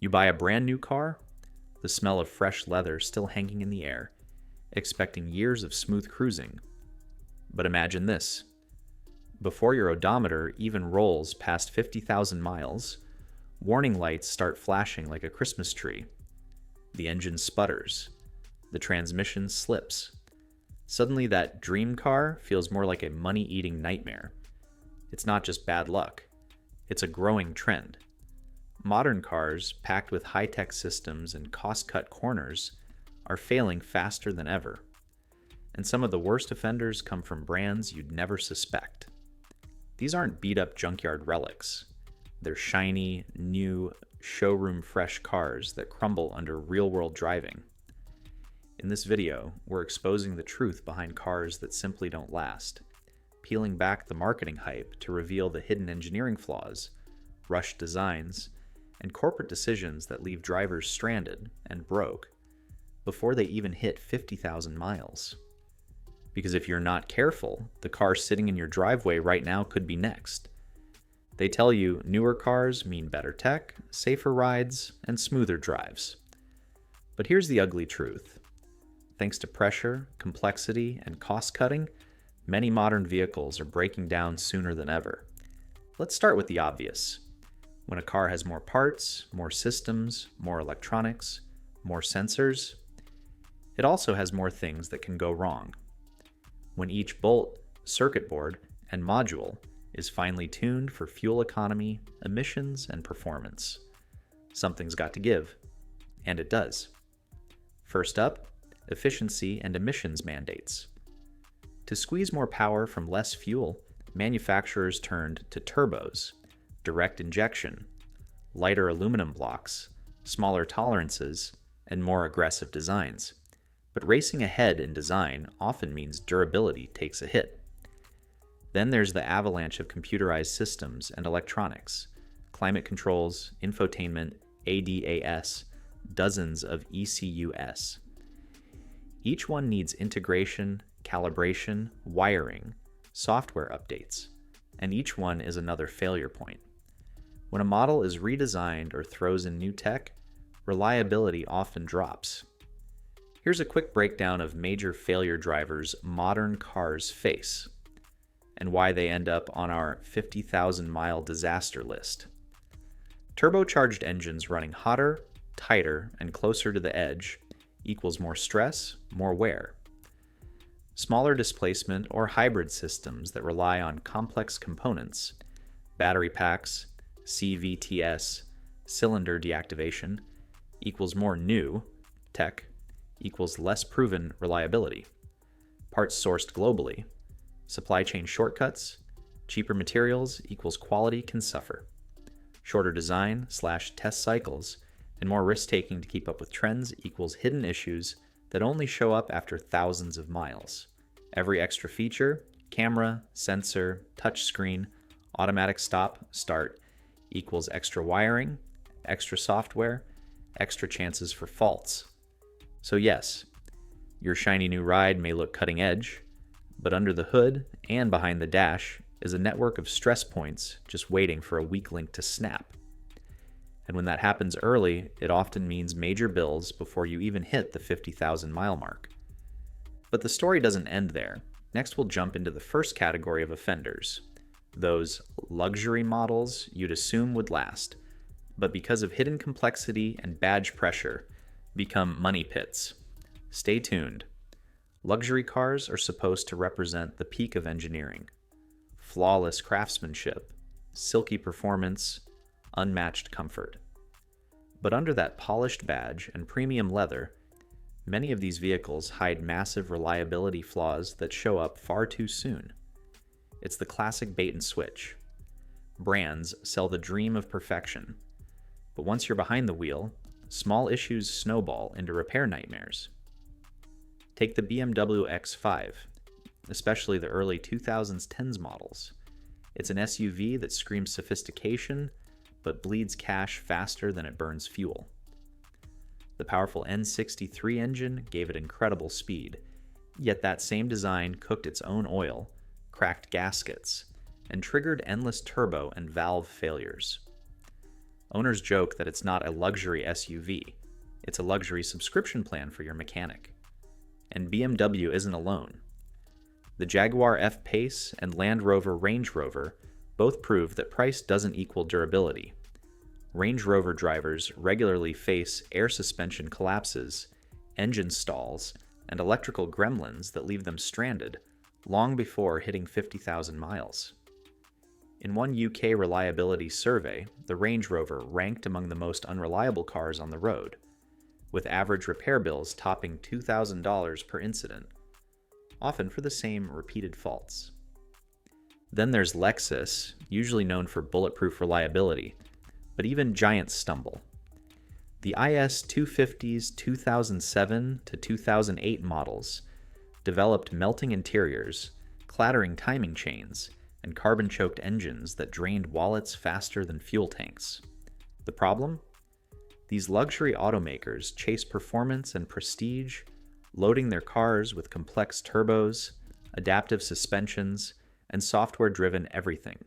You buy a brand new car, the smell of fresh leather still hanging in the air, expecting years of smooth cruising. But imagine this. Before your odometer even rolls past 50,000 miles, warning lights start flashing like a Christmas tree. The engine sputters. The transmission slips. Suddenly, that dream car feels more like a money-eating nightmare. It's not just bad luck. It's a growing trend. Modern cars, packed with high-tech systems and cost-cut corners, are failing faster than ever. And some of the worst offenders come from brands you'd never suspect. These aren't beat-up junkyard relics. They're shiny, new, showroom-fresh cars that crumble under real-world driving. In this video, we're exposing the truth behind cars that simply don't last, peeling back the marketing hype to reveal the hidden engineering flaws, rushed designs, and corporate decisions that leave drivers stranded and broke before they even hit 50,000 miles. Because if you're not careful, the car sitting in your driveway right now could be next. They tell you newer cars mean better tech, safer rides, and smoother drives. But here's the ugly truth. Thanks to pressure, complexity, and cost cutting, many modern vehicles are breaking down sooner than ever. Let's start with the obvious. When a car has more parts, more systems, more electronics, more sensors, it also has more things that can go wrong. When each bolt, circuit board, and module is finely tuned for fuel economy, emissions, and performance, something's got to give, and it does. First up, efficiency and emissions mandates. To squeeze more power from less fuel, manufacturers turned to turbos, direct injection, lighter aluminum blocks, smaller tolerances, and more aggressive designs. But racing ahead in design often means durability takes a hit. Then there's the avalanche of computerized systems and electronics, climate controls, infotainment, ADAS, dozens of ECUs. Each one needs integration, calibration, wiring, software updates, and each one is another failure point. When a model is redesigned or throws in new tech, reliability often drops. Here's a quick breakdown of major failure drivers modern cars face, and why they end up on our 50,000-mile disaster list. Turbocharged engines running hotter, tighter, and closer to the edge equals more stress, more wear. Smaller displacement or hybrid systems that rely on complex components, battery packs, CVTs, cylinder deactivation, equals more new tech, equals less proven reliability. Parts sourced globally, supply chain shortcuts, cheaper materials equals quality can suffer. Shorter design/test cycles and more risk-taking to keep up with trends equals hidden issues that only show up after thousands of miles. Every extra feature, camera, sensor, touchscreen, automatic stop-start, equals extra wiring, extra software, extra chances for faults. So yes, your shiny new ride may look cutting edge, but under the hood and behind the dash is a network of stress points just waiting for a weak link to snap. And when that happens early, it often means major bills before you even hit the 50,000-mile mark. But the story doesn't end there. Next, we'll jump into the first category of offenders, those luxury models you'd assume would last, but because of hidden complexity and badge pressure, become money pits. Stay tuned. Luxury cars are supposed to represent the peak of engineering. Flawless craftsmanship, silky performance, unmatched comfort. But under that polished badge and premium leather, many of these vehicles hide massive reliability flaws that show up far too soon. It's the classic bait and switch. Brands sell the dream of perfection, but once you're behind the wheel, small issues snowball into repair nightmares. Take the BMW X5, especially the early 2010s models. It's an SUV that screams sophistication, but bleeds cash faster than it burns fuel. The powerful N63 engine gave it incredible speed, yet that same design cooked its own oil, cracked gaskets, and triggered endless turbo and valve failures. Owners joke that it's not a luxury SUV, it's a luxury subscription plan for your mechanic. And BMW isn't alone. The Jaguar F-Pace and Land Rover Range Rover both prove that price doesn't equal durability. Range Rover drivers regularly face air suspension collapses, engine stalls, and electrical gremlins that leave them stranded long before hitting 50,000 miles. In one UK reliability survey, the Range Rover ranked among the most unreliable cars on the road, with average repair bills topping $2,000 per incident, often for the same repeated faults. Then there's Lexus, usually known for bulletproof reliability, but even giants stumble. The IS 250's 2007 to 2008 models developed melting interiors, clattering timing chains, and carbon-choked engines that drained wallets faster than fuel tanks. The problem? These luxury automakers chase performance and prestige, loading their cars with complex turbos, adaptive suspensions, and software-driven everything.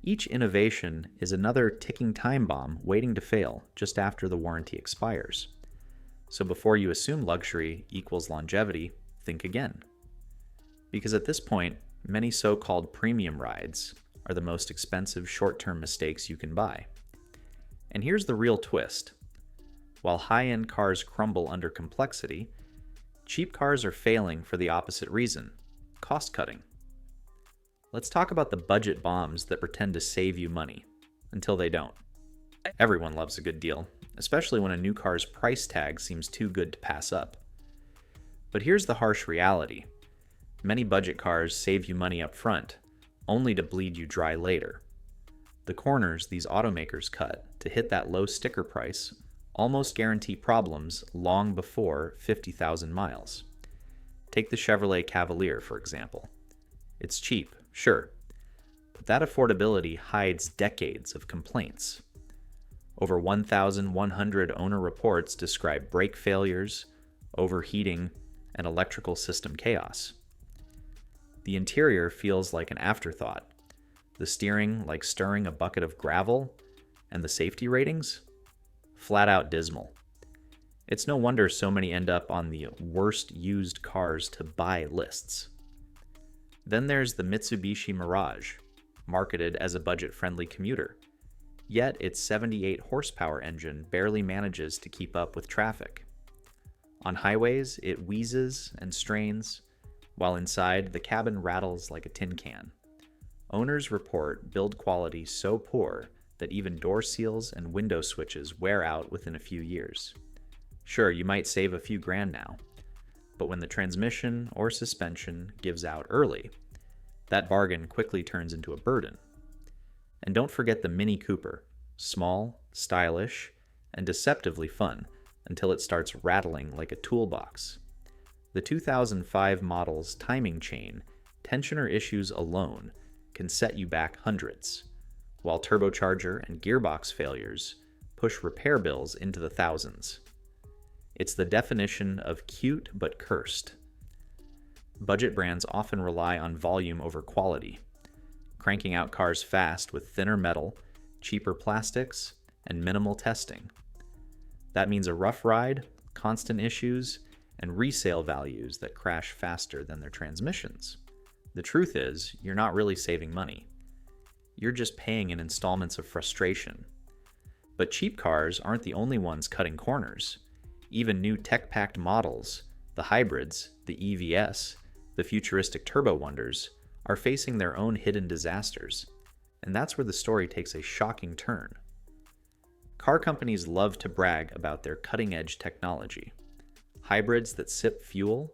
Each innovation is another ticking time bomb waiting to fail just after the warranty expires. So before you assume luxury equals longevity, think again. Because at this point, many so-called premium rides are the most expensive short-term mistakes you can buy. And here's the real twist. While high-end cars crumble under complexity, cheap cars are failing for the opposite reason: cost-cutting. Let's talk about the budget bombs that pretend to save you money, until they don't. Everyone loves a good deal, especially when a new car's price tag seems too good to pass up. But here's the harsh reality. Many budget cars save you money up front, only to bleed you dry later. The corners these automakers cut to hit that low sticker price almost guarantee problems long before 50,000 miles. Take the Chevrolet Cavalier, for example. It's cheap, sure, but that affordability hides decades of complaints. Over 1,100 owner reports describe brake failures, overheating, and electrical system chaos. The interior feels like an afterthought, the steering like stirring a bucket of gravel, and the safety ratings? Flat out dismal. It's no wonder so many end up on the worst used cars to buy lists. Then there's the Mitsubishi Mirage, marketed as a budget-friendly commuter. Yet its 78 horsepower engine barely manages to keep up with traffic. On highways, it wheezes and strains, while inside, the cabin rattles like a tin can. Owners report build quality so poor that even door seals and window switches wear out within a few years. Sure, you might save a few grand now, but when the transmission or suspension gives out early, that bargain quickly turns into a burden. And don't forget the Mini Cooper, small, stylish, and deceptively fun until it starts rattling like a toolbox. The 2005 model's timing chain, tensioner issues alone can set you back hundreds, while turbocharger and gearbox failures push repair bills into the thousands. It's the definition of cute but cursed. Budget brands often rely on volume over quality, cranking out cars fast with thinner metal, cheaper plastics, and minimal testing. That means a rough ride, constant issues, and resale values that crash faster than their transmissions. The truth is, you're not really saving money. You're just paying in installments of frustration. But cheap cars aren't the only ones cutting corners. Even new tech-packed models, the hybrids, the EVs, the futuristic turbo wonders, are facing their own hidden disasters. And that's where the story takes a shocking turn. Car companies love to brag about their cutting-edge technology. Hybrids that sip fuel,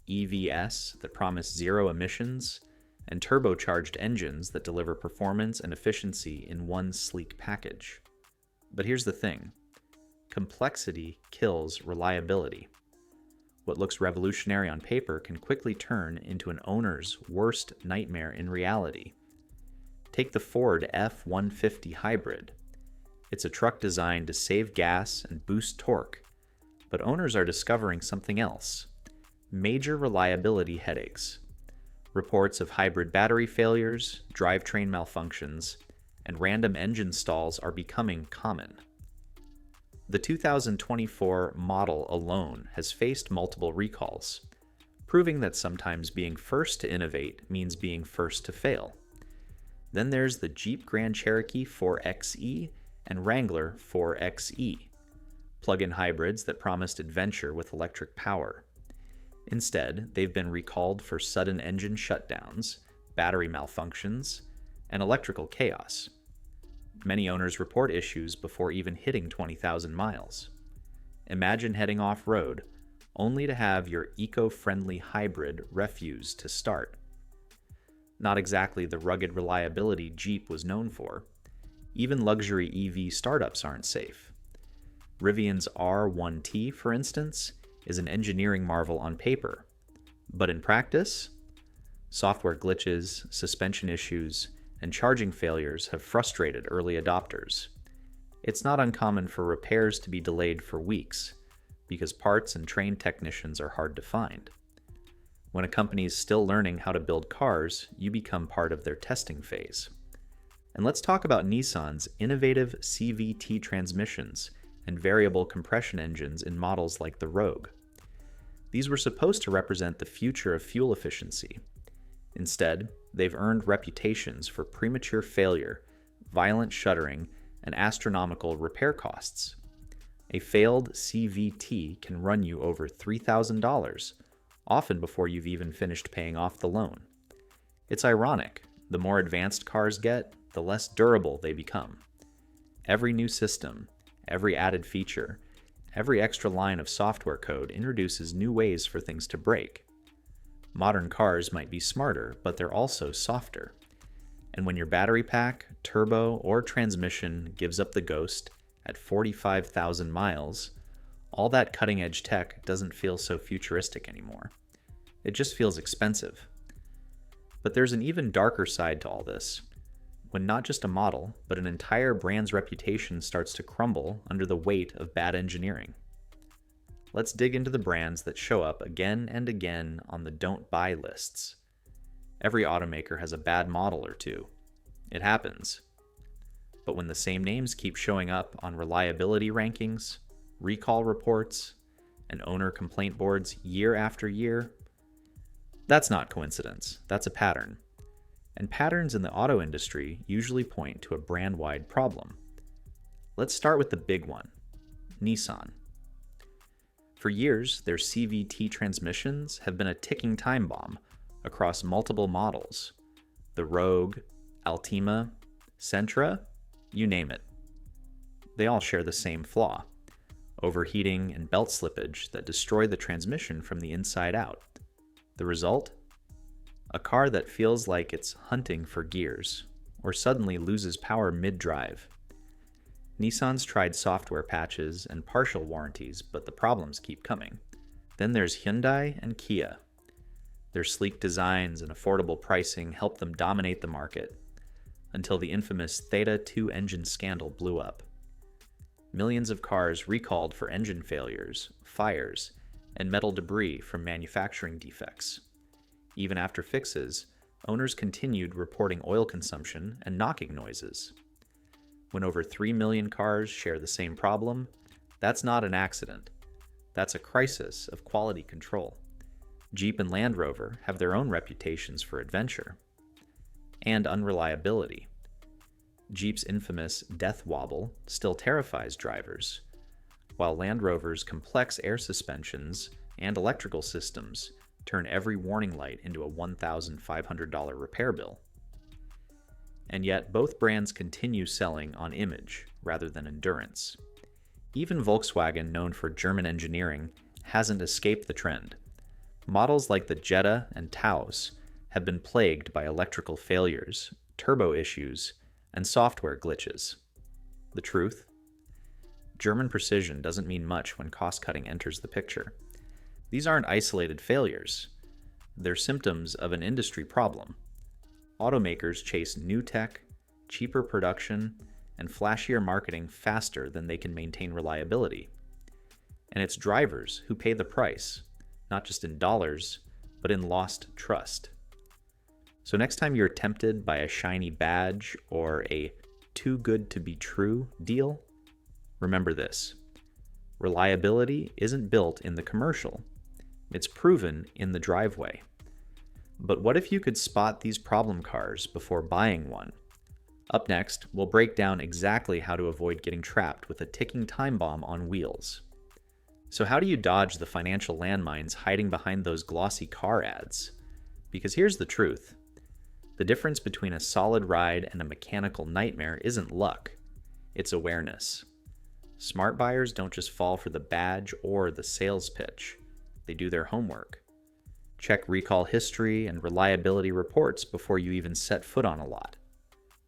EVs that promise zero emissions, and turbocharged engines that deliver performance and efficiency in one sleek package. But here's the thing. Complexity kills reliability. What looks revolutionary on paper can quickly turn into an owner's worst nightmare in reality. Take the Ford F-150 hybrid. It's a truck designed to save gas and boost torque, but owners are discovering something else: major reliability headaches. Reports of hybrid battery failures, drivetrain malfunctions, and random engine stalls are becoming common. The 2024 model alone has faced multiple recalls, proving that sometimes being first to innovate means being first to fail. Then there's the Jeep Grand Cherokee 4xe and Wrangler 4xe, plug-in hybrids that promised adventure with electric power. Instead, they've been recalled for sudden engine shutdowns, battery malfunctions, and electrical chaos. Many owners report issues before even hitting 20,000 miles. Imagine heading off-road, only to have your eco-friendly hybrid refuse to start. Not exactly the rugged reliability Jeep was known for. Even luxury EV startups aren't safe. Rivian's R1T, for instance, is an engineering marvel on paper. But in practice, software glitches, suspension issues, and charging failures have frustrated early adopters. It's not uncommon for repairs to be delayed for weeks, because parts and trained technicians are hard to find. When a company is still learning how to build cars, you become part of their testing phase. And let's talk about Nissan's innovative CVT transmissions and variable compression engines in models like the Rogue. These were supposed to represent the future of fuel efficiency. Instead, they've earned reputations for premature failure, violent shuddering, and astronomical repair costs. A failed CVT can run you over $3,000, often before you've even finished paying off the loan. It's ironic, the more advanced cars get, the less durable they become. Every new system, every added feature, every extra line of software code introduces new ways for things to break. Modern cars might be smarter, but they're also softer. And when your battery pack, turbo, or transmission gives up the ghost at 45,000 miles, all that cutting-edge tech doesn't feel so futuristic anymore. It just feels expensive. But there's an even darker side to all this, when not just a model, but an entire brand's reputation starts to crumble under the weight of bad engineering. Let's dig into the brands that show up again and again on the don't buy lists. Every automaker has a bad model or two. It happens. But when the same names keep showing up on reliability rankings, recall reports, and owner complaint boards year after year, that's not coincidence, that's a pattern. And patterns in the auto industry usually point to a brand-wide problem. Let's start with the big one, Nissan. For years, their CVT transmissions have been a ticking time bomb across multiple models. The Rogue, Altima, Sentra, you name it. They all share the same flaw: overheating and belt slippage that destroy the transmission from the inside out. The result? A car that feels like it's hunting for gears, or suddenly loses power mid-drive. Nissan's tried software patches and partial warranties, but the problems keep coming. Then there's Hyundai and Kia. Their sleek designs and affordable pricing help them dominate the market, until the infamous Theta 2 engine scandal blew up. Millions of cars recalled for engine failures, fires, and metal debris from manufacturing defects. Even after fixes, owners continued reporting oil consumption and knocking noises. When over 3 million cars share the same problem, that's not an accident. That's a crisis of quality control. Jeep and Land Rover have their own reputations for adventure and unreliability. Jeep's infamous death wobble still terrifies drivers, while Land Rover's complex air suspensions and electrical systems turn every warning light into a $1,500 repair bill. And yet, both brands continue selling on image rather than endurance. Even Volkswagen, known for German engineering, hasn't escaped the trend. Models like the Jetta and Taos have been plagued by electrical failures, turbo issues, and software glitches. The truth? German precision doesn't mean much when cost-cutting enters the picture. These aren't isolated failures. They're symptoms of an industry problem. Automakers chase new tech, cheaper production, and flashier marketing faster than they can maintain reliability. And it's drivers who pay the price, not just in dollars, but in lost trust. So next time you're tempted by a shiny badge or a too good to be true deal? Remember this: reliability isn't built in the commercial, it's proven in the driveway. But what if you could spot these problem cars before buying one? Up next, we'll break down exactly how to avoid getting trapped with a ticking time bomb on wheels. So how do you dodge the financial landmines hiding behind those glossy car ads? Because here's the truth: the difference between a solid ride and a mechanical nightmare isn't luck, it's awareness. Smart buyers don't just fall for the badge or the sales pitch, they do their homework. Check recall history and reliability reports before you even set foot on a lot.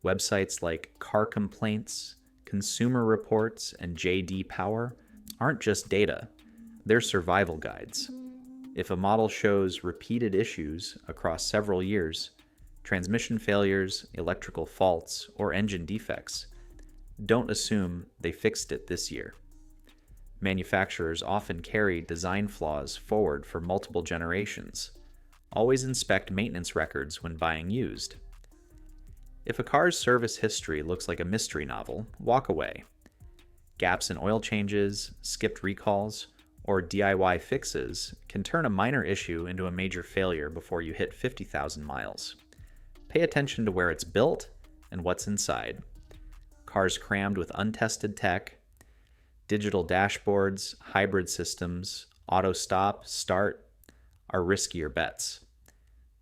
Websites like Car Complaints, Consumer Reports, and J.D. Power aren't just data, they're survival guides. If a model shows repeated issues across several years, transmission failures, electrical faults, or engine defects, don't assume they fixed it this year. Manufacturers often carry design flaws forward for multiple generations. Always inspect maintenance records when buying used. If a car's service history looks like a mystery novel, walk away. Gaps in oil changes, skipped recalls, or DIY fixes can turn a minor issue into a major failure before you hit 50,000 miles. Pay attention to where it's built and what's inside. Cars crammed with untested tech, digital dashboards, hybrid systems, auto stop, start are riskier bets.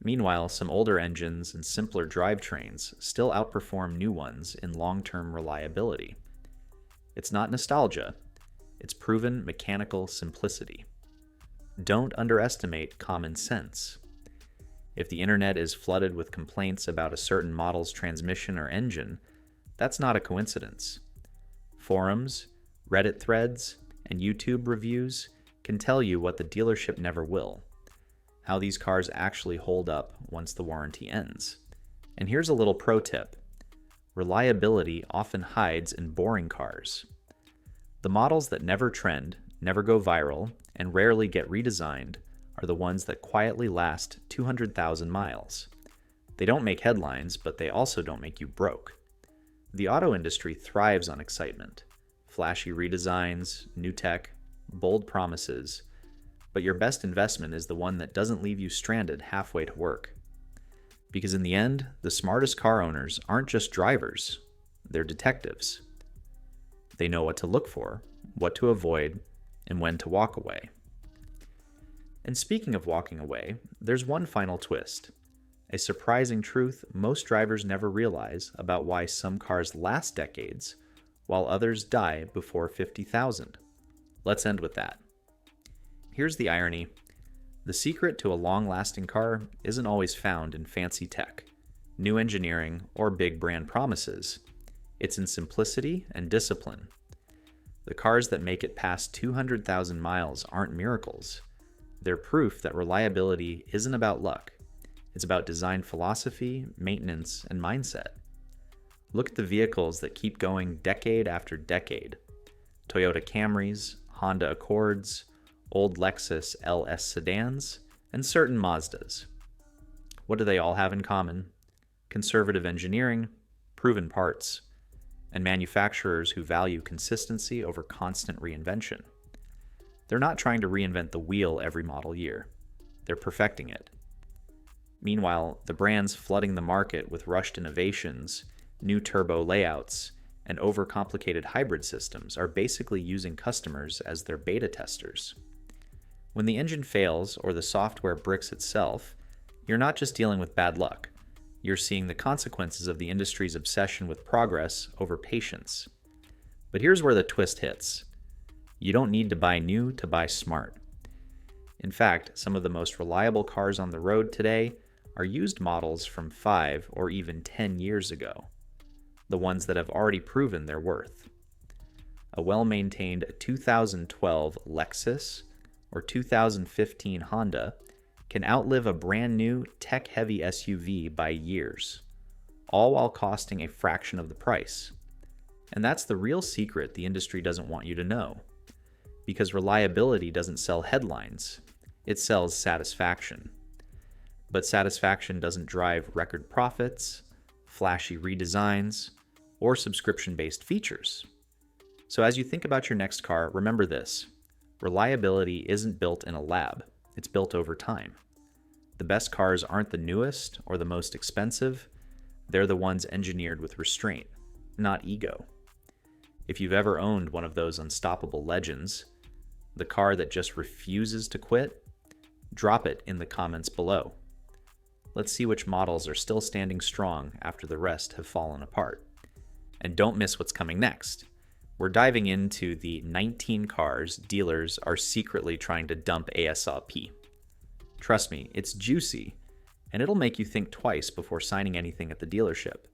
Meanwhile, some older engines and simpler drivetrains still outperform new ones in long-term reliability. It's not nostalgia, it's proven mechanical simplicity. Don't underestimate common sense. If the internet is flooded with complaints about a certain model's transmission or engine, that's not a coincidence. Forums, Reddit threads, and YouTube reviews can tell you what the dealership never will: how these cars actually hold up once the warranty ends. And here's a little pro tip: reliability often hides in boring cars. The models that never trend, never go viral, and rarely get redesigned are the ones that quietly last 200,000 miles. They don't make headlines, but they also don't make you broke. The auto industry thrives on excitement: flashy redesigns, new tech, bold promises, but your best investment is the one that doesn't leave you stranded halfway to work. Because in the end, the smartest car owners aren't just drivers, they're detectives. They know what to look for, what to avoid, and when to walk away. And speaking of walking away, there's one final twist: a surprising truth most drivers never realize about why some cars last decades while others die before 50,000. Let's end with that. Here's the irony: the secret to a long-lasting car isn't always found in fancy tech, new engineering, or big brand promises. It's in simplicity and discipline. The cars that make it past 200,000 miles aren't miracles. They're proof that reliability isn't about luck. It's about design philosophy, maintenance, and mindset. Look at the vehicles that keep going decade after decade: Toyota Camrys, Honda Accords, old Lexus LS sedans, and certain Mazdas. What do they all have in common? Conservative engineering, proven parts, and manufacturers who value consistency over constant reinvention. They're not trying to reinvent the wheel every model year. They're perfecting it. Meanwhile, the brands flooding the market with rushed innovations, new turbo layouts, and overcomplicated hybrid systems are basically using customers as their beta testers. When the engine fails or the software bricks itself, you're not just dealing with bad luck. You're seeing the consequences of the industry's obsession with progress over patience. But here's where the twist hits: you don't need to buy new to buy smart. In fact, some of the most reliable cars on the road today are used models from 5 or even 10 years ago, the ones that have already proven their worth. A well-maintained 2012 Lexus or 2015 Honda can outlive a brand new tech-heavy SUV by years, all while costing a fraction of the price. And that's the real secret the industry doesn't want you to know. Because reliability doesn't sell headlines, it sells satisfaction. But satisfaction doesn't drive record profits, flashy redesigns, or subscription-based features. So as you think about your next car, remember this: reliability isn't built in a lab, it's built over time. The best cars aren't the newest or the most expensive, they're the ones engineered with restraint, not ego. If you've ever owned one of those unstoppable legends, the car that just refuses to quit, drop it in the comments below. Let's see which models are still standing strong after the rest have fallen apart. And don't miss what's coming next. We're diving into the 19 cars dealers are secretly trying to dump ASAP. Trust me, it's juicy, and it'll make you think twice before signing anything at the dealership.